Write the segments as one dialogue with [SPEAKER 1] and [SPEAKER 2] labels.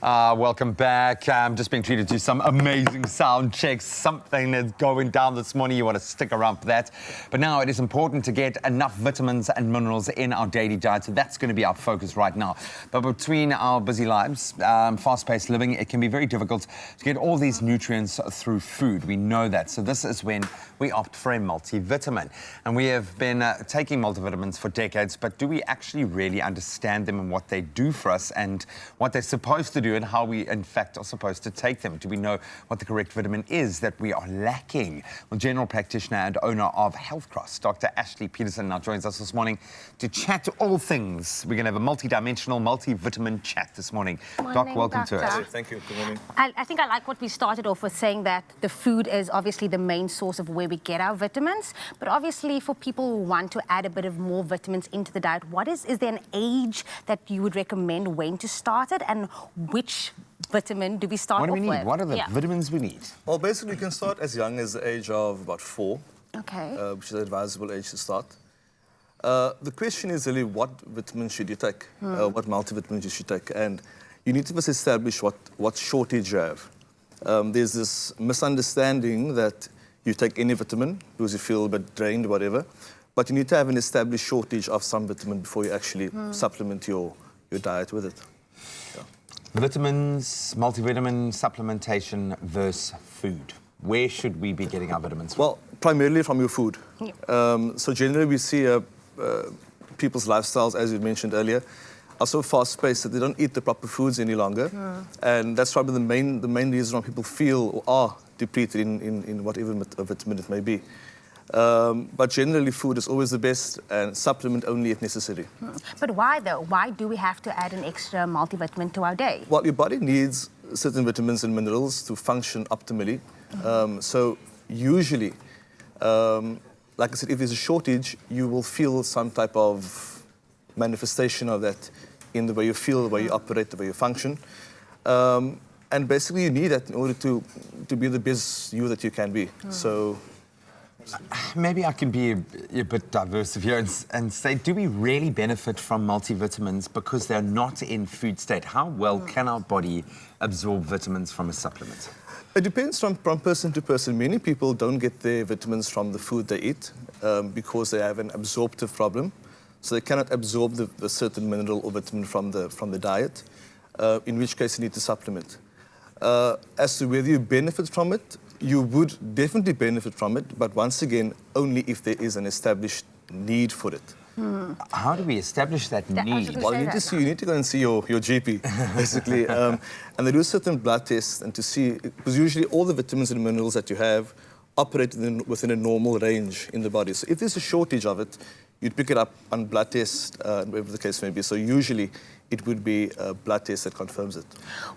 [SPEAKER 1] Welcome back. I'm just being treated to some amazing sound checks. Something that's going down this morning. You want to stick around for that. But now it is important to get enough vitamins and minerals in our daily diet. So that's going to be our focus right now. But between our busy lives, fast-paced living, it can be very difficult to get all these nutrients through food. We know that. So this is when we opt for a multivitamin. And we have been taking multivitamins for decades, but do we actually really understand them and what they do for us and what they're supposed to do and how we, in fact, are supposed to take them? Do we know what the correct vitamin is that we are lacking? Well, general practitioner and owner of HealthCross, Dr. Ashley Petersen, now joins us this morning to chat all things. We're going to have a multidimensional, multivitamin chat this morning. Doc, welcome to us.
[SPEAKER 2] Thank you. Good morning.
[SPEAKER 3] I think I like what we started off with, saying that the food is obviously the main source of where we get our vitamins. But obviously, for people who want to add a bit of more vitamins into the diet, is there an age that you would recommend when to start it, and which vitamin do we start off with?
[SPEAKER 1] What do we need? What are the vitamins we need?
[SPEAKER 2] Well, basically, you can start as young as the age of about 4,
[SPEAKER 3] Okay.
[SPEAKER 2] which is an advisable age to start. The question is really, what vitamins should you take? What multivitamins you should take? And you need to first establish what shortage you have. There's this misunderstanding that you take any vitamin because you feel a bit drained, whatever. But you need to have an established shortage of some vitamin before you actually supplement your diet with it. Yeah.
[SPEAKER 1] Vitamins, multivitamin supplementation versus food. Where should we be getting our vitamins from?
[SPEAKER 2] Well, primarily from your food. So generally we see people's lifestyles, as you mentioned earlier, are so fast-paced that they don't eat the proper foods any longer. And that's probably the main reason why people feel or are depleted in whatever vitamin it may be. But generally, food is always the best, and supplement only if necessary.
[SPEAKER 3] But why, though? Why do we have to add an extra multivitamin to our day?
[SPEAKER 2] Well, your body needs certain vitamins and minerals to function optimally. So usually, like I said, if there's a shortage, you will feel some type of manifestation of that in the way you feel, the way you operate, the way you function. And basically, you need that in order to be the best you that you can be. So.
[SPEAKER 1] Maybe I can be a bit diverse here and say, do we really benefit from multivitamins because they're not in food state? How well can our body absorb vitamins from a supplement?
[SPEAKER 2] It depends from person to person. Many people don't get their vitamins from the food they eat because they have an absorptive problem. So they cannot absorb the certain mineral or vitamin from the diet, in which case you need to supplement. As to whether you benefit from it, you would definitely benefit from it, but once again, only if there is an established need for it.
[SPEAKER 1] How do we establish that need?
[SPEAKER 2] Well, you need to go and see your GP, basically. And they do certain blood tests and to see, because usually all the vitamins and minerals that you have operate within a normal range in the body. So if there's a shortage of it, you'd pick it up on blood tests, whatever the case may be. So usually it would be a blood test that confirms it.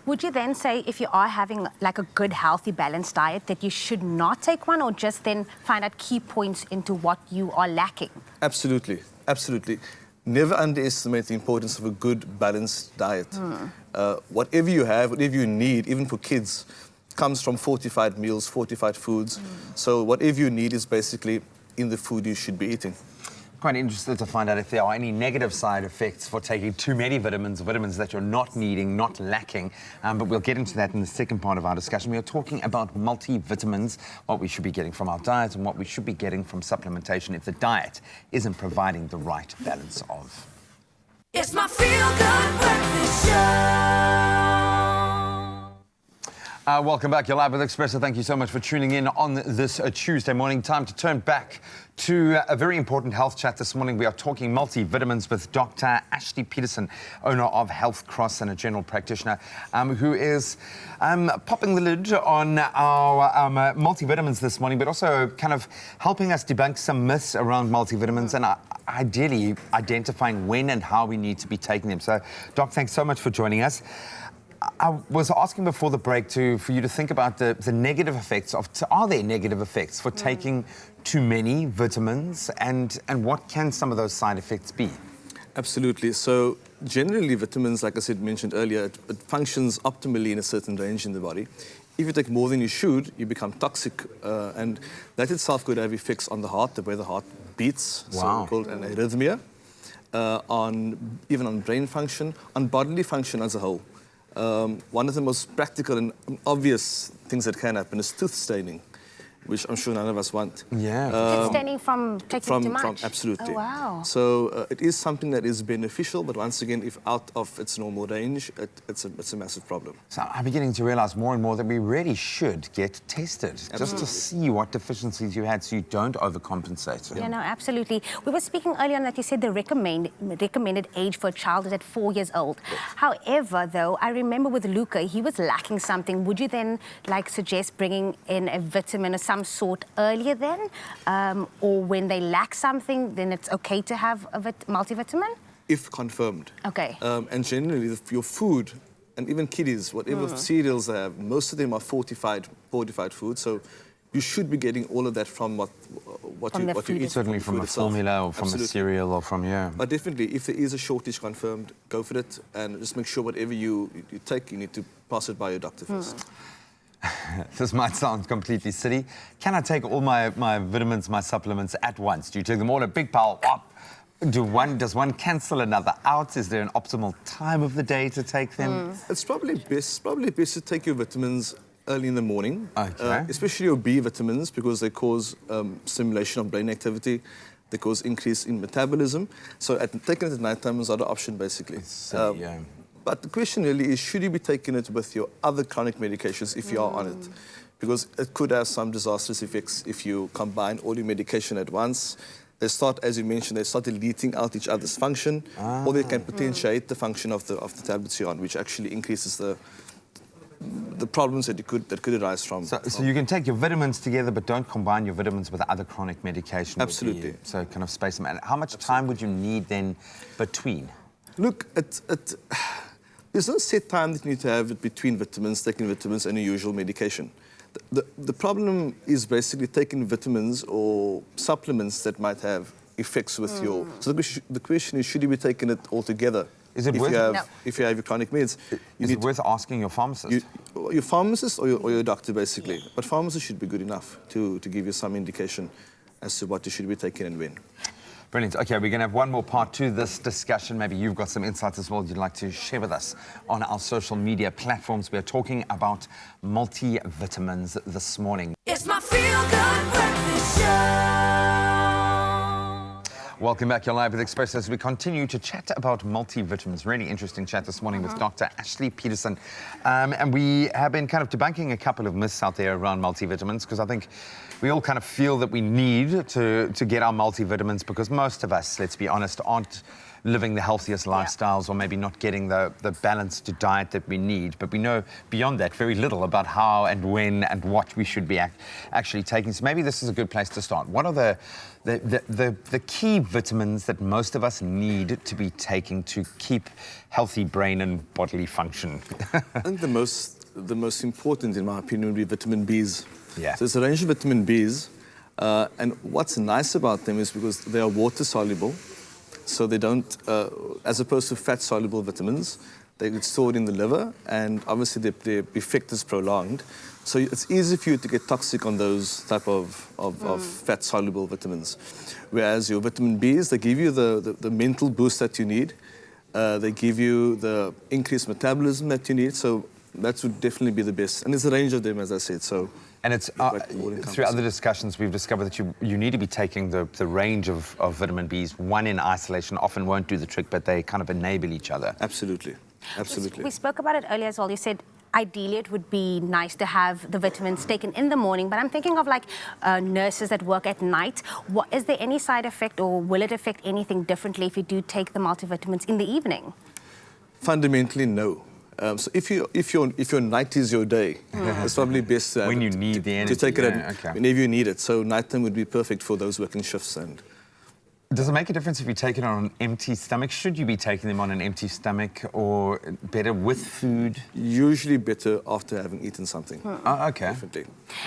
[SPEAKER 3] Would you then say, if you are having like a good, healthy, balanced diet, that you should not take one, or just then find out key points into what you are lacking?
[SPEAKER 2] Absolutely, absolutely. Never underestimate the importance of a good, balanced diet. Whatever you have, whatever you need, even for kids, comes from fortified meals, fortified foods. So whatever you need is basically in the food you should be eating.
[SPEAKER 1] Quite interested to find out if there are any negative side effects for taking too many vitamins that you're not needing, not lacking. But we'll get into that in the second part of our discussion. We are talking about multivitamins, what we should be getting from our diet and what we should be getting from supplementation if the diet isn't providing the right balance of.
[SPEAKER 4] It's my feel-good breakfast show.
[SPEAKER 1] Welcome back. You're live with Expresso. Thank you so much for tuning in on this Tuesday morning. Time to turn back to a very important health chat this morning. We are talking multivitamins with Dr. Ashley Petersen, owner of HealthCross and a general practitioner, who is popping the lid on our multivitamins this morning, but also kind of helping us debunk some myths around multivitamins and ideally identifying when and how we need to be taking them. So, Doc, thanks so much for joining us. I was asking before the break for you to think about the negative effects are there negative effects for taking too many vitamins, and what can some of those side effects be?
[SPEAKER 2] Absolutely. So generally vitamins, like I mentioned earlier, it functions optimally in a certain range in the body. If you take more than you should, you become toxic, and that itself could have effects on the heart, the way the heart beats,
[SPEAKER 1] Wow.
[SPEAKER 2] so called an arrhythmia, even on brain function, on bodily function as a whole. One of the most practical and obvious things that can happen is tooth staining, which I'm sure none of us want.
[SPEAKER 1] Yeah.
[SPEAKER 3] Tooth staining from taking too much?
[SPEAKER 2] Absolutely.
[SPEAKER 3] Oh, wow.
[SPEAKER 2] So it is something that is beneficial, but once again, if out of its normal range, it's a massive problem.
[SPEAKER 1] So I'm beginning to realize more and more that we really should get tested just to see what deficiencies you had so you don't overcompensate.
[SPEAKER 3] Yeah, no, absolutely. We were speaking earlier on that you said the recommended age for a child is at 4 years old. However, though, I remember with Luca, he was lacking something. Would you then suggest bringing in a vitamin or some sort earlier then? Or when they lack something, then it's okay to have a multivitamin?
[SPEAKER 2] If confirmed.
[SPEAKER 3] Okay.
[SPEAKER 2] And generally, your food, and even kiddies, whatever cereals they have, most of them are fortified food. So you should be getting all of that from what you eat.
[SPEAKER 1] Certainly from a formula or from a cereal or from,
[SPEAKER 2] But definitely, if there is a shortage confirmed, go for it. And just make sure whatever you take, you need to pass it by your doctor first.
[SPEAKER 1] This might sound completely silly. Can I take all my vitamins, my supplements at once? Do you take them all in a big pile? Does one cancel another out? Is there an optimal time of the day to take them?
[SPEAKER 2] It's probably best to take your vitamins early in the morning,
[SPEAKER 1] Okay.
[SPEAKER 2] especially your B vitamins, because they cause stimulation of brain activity. They cause increase in metabolism. So taking it at night time is not an option, basically.
[SPEAKER 1] Silly, yeah.
[SPEAKER 2] But the question really is, should you be taking it with your other chronic medications if you are on it? Because it could have some disastrous effects if you combine all your medication at once. They start, as you mentioned, they start deleting out each other's function, or they can potentiate the function of the tablets you're on, which actually increases the problems that could arise from.
[SPEAKER 1] So you can take your vitamins together, but don't combine your vitamins with other chronic medication.
[SPEAKER 2] Absolutely.
[SPEAKER 1] So kind of space them. And how much time would you need then between?
[SPEAKER 2] Look, there's no set time that you need to have between taking vitamins and your usual medication. The problem is basically taking vitamins or supplements that might have effects with your... So the question is, should you be taking it all together?
[SPEAKER 1] Is it
[SPEAKER 2] if you have your chronic meds?
[SPEAKER 1] Is it worth asking your pharmacist?
[SPEAKER 2] Your pharmacist or your doctor, basically. But pharmacist should be good enough to give you some indication as to what you should be taking and when.
[SPEAKER 1] Brilliant. Okay, we're going to have one more part to this discussion. Maybe you've got some insights as well you'd like to share with us on our social media platforms. We are talking about multivitamins this morning.
[SPEAKER 4] It's my feel-good breakfast show.
[SPEAKER 1] Welcome back. You're live with Expresso as we continue to chat about multivitamins. Really interesting chat this morning with Dr. Ashley Petersen. And we have been kind of debunking a couple of myths out there around multivitamins, because I think we all kind of feel that we need to get our multivitamins, because most of us, let's be honest, aren't living the healthiest lifestyles, or maybe not getting the balanced diet that we need. But we know beyond that very little about how and when and what we should be actually taking. So maybe this is a good place to start. What are the key vitamins that most of us need to be taking to keep healthy brain and bodily function?
[SPEAKER 2] I think the most important, in my opinion, would be vitamin Bs.
[SPEAKER 1] Yeah.
[SPEAKER 2] So it's a range of vitamin Bs, and what's nice about them is because they are water soluble, so they don't, as opposed to fat soluble vitamins, they get stored in the liver, and obviously their effect is prolonged. So it's easy for you to get toxic on those type of fat soluble vitamins. Whereas your vitamin Bs, they give you the mental boost that you need. They give you the increased metabolism that you need. So that would definitely be the best. And there's a range of them, as I said. So.
[SPEAKER 1] And it's through other discussions, we've discovered that you need to be taking the range of vitamin Bs. One in isolation often won't do the trick, but they kind of enable each other.
[SPEAKER 2] Absolutely. Absolutely.
[SPEAKER 3] We spoke about it earlier as well. You said ideally it would be nice to have the vitamins taken in the morning, but I'm thinking of nurses that work at night. Is there any side effect, or will it affect anything differently if you do take the multivitamins in the evening?
[SPEAKER 2] Fundamentally, no. So if your night is your day, it's probably best
[SPEAKER 1] when you need the energy
[SPEAKER 2] to take it whenever you need it. So nighttime would be perfect for those working shifts. And
[SPEAKER 1] does it make a difference if you take it on an empty stomach? Should you be taking them on an empty stomach, or better with food?
[SPEAKER 2] Usually better after having eaten something.
[SPEAKER 1] Oh, okay.
[SPEAKER 2] Definitely.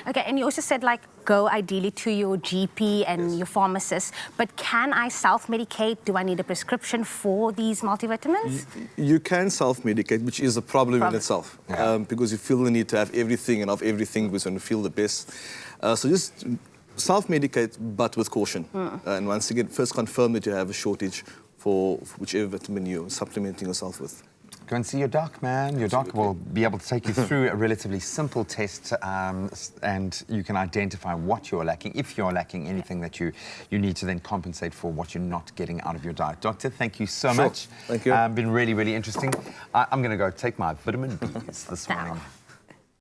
[SPEAKER 3] Okay, and you also said go ideally to your GP and your pharmacist, but can I self-medicate? Do I need a prescription for these multivitamins?
[SPEAKER 2] You can self-medicate, which is a problem in itself, because you feel the need to have everything and of everything because you want to feel the best. So just self-medicate, but with caution. And once again, first confirm that you have a shortage for whichever vitamin you're supplementing yourself with.
[SPEAKER 1] go and see your doc, man. Your doc will be able to take you through a relatively simple test, and you can identify what you're lacking, if you're lacking anything that you need to then compensate for what you're not getting out of your diet. Doctor, thank you so much.
[SPEAKER 2] Thank you.
[SPEAKER 1] Been really, really interesting. I'm going to go take my vitamin Bs this morning.